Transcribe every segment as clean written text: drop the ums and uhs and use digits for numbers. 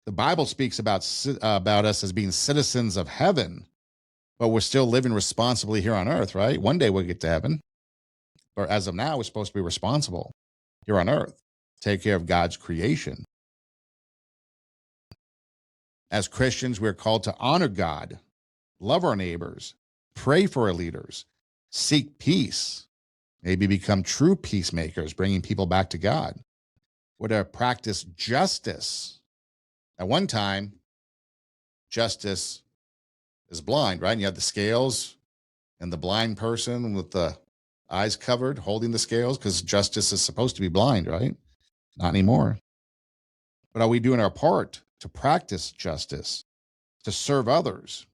The Bible speaks about us as being citizens of heaven, but we're still living responsibly here on earth, right? One day we'll get to heaven. But as of now, we're supposed to be responsible here on earth, take care of God's creation. As Christians, we're called to honor God, love our neighbors, pray for our leaders, seek peace, maybe become true peacemakers, bringing people back to God. We're to practice justice. At one time, justice is blind, right? And you have the scales and the blind person with the eyes covered holding the scales because justice is supposed to be blind, right? Not anymore. But are we doing our part to practice justice, to serve others?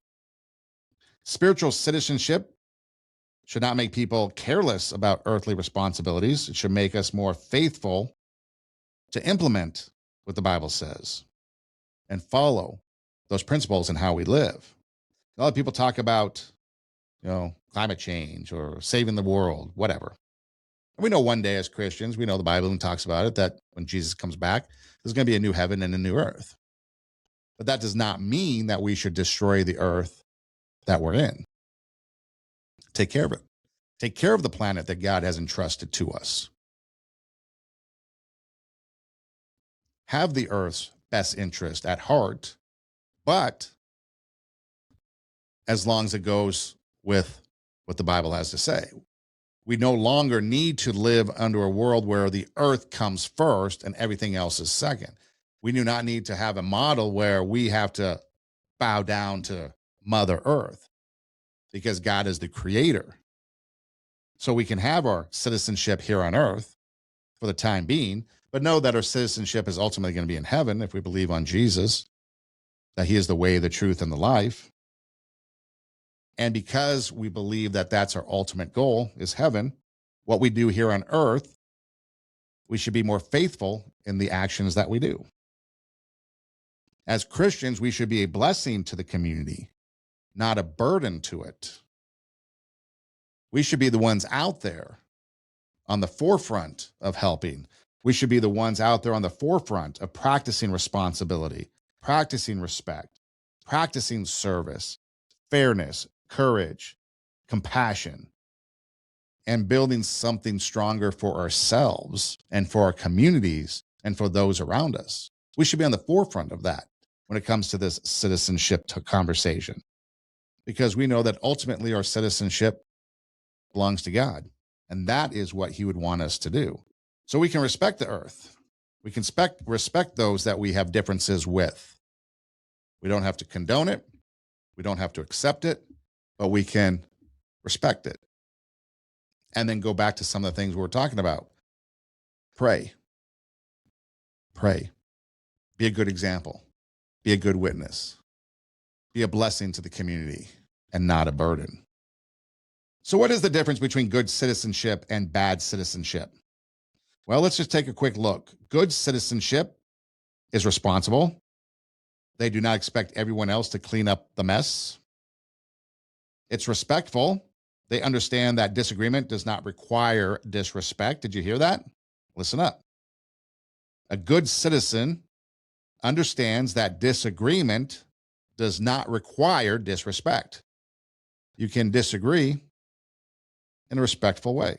Spiritual citizenship should not make people careless about earthly responsibilities. It should make us more faithful to implement what the Bible says and follow those principles in how we live. A lot of people talk about, climate change or saving the world, whatever. And we know one day as Christians, we know the Bible even talks about it, that when Jesus comes back, there's going to be a new heaven and a new earth. But that does not mean that we should destroy the earth that we're in. Take care of it. Take care of the planet that God has entrusted to us. Have the earth's best interest at heart, but as long as it goes with what the Bible has to say. We no longer need to live under a world where the earth comes first and everything else is second. We do not need to have a model where we have to bow down to Mother Earth because God is the creator. So we can have our citizenship here on earth for the time being, but know that our citizenship is ultimately going to be in heaven if we believe on Jesus, that he is the way, the truth, and the life. And because we believe that that's our ultimate goal is heaven, what we do here on earth, we should be more faithful in the actions that we do. As Christians, we should be a blessing to the community, not a burden to it. We should be the ones out there on the forefront of helping. We should be the ones out there on the forefront of practicing responsibility, practicing respect, practicing service, fairness, courage, compassion, and building something stronger for ourselves and for our communities and for those around us. We should be on the forefront of that when it comes to this citizenship conversation, because we know that ultimately our citizenship belongs to God, and that is what he would want us to do. So we can respect the earth. We can respect those that we have differences with. We don't have to condone it. We don't have to accept it, but we can respect it. And then go back to some of the things we're talking about. Pray. Pray. Be a good example. Be a good witness. Be a blessing to the community and not a burden. So what is the difference between good citizenship and bad citizenship? Well, let's just take a quick look. Good citizenship is responsible. They do not expect everyone else to clean up the mess. It's respectful. They understand that disagreement does not require disrespect. Did you hear that? Listen up. A good citizen understands that disagreement does not require disrespect. You can disagree in a respectful way.